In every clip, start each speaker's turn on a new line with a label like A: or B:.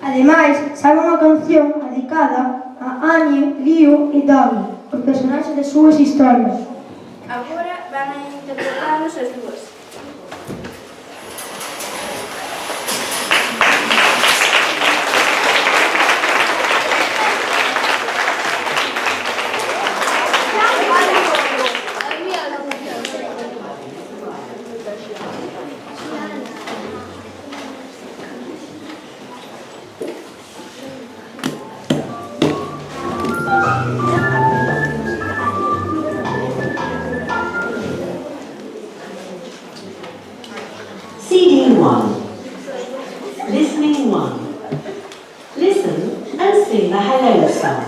A: Ademais, sabe unha canción dedicada a Annie, Liu e Dobby, os personaxes das súas historias.
B: Agora van a interpretarnos as dúas.
C: CD 1. Listening 1. Listen and sing the hello song.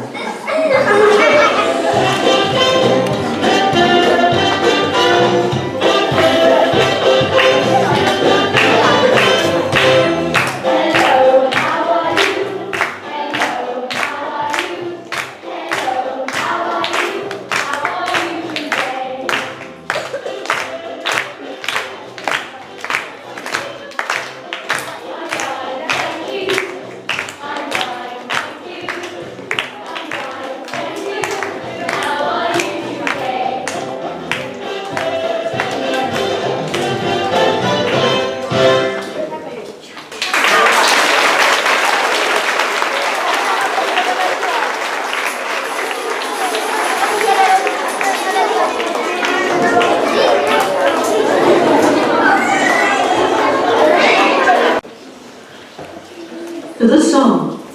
C: For the song,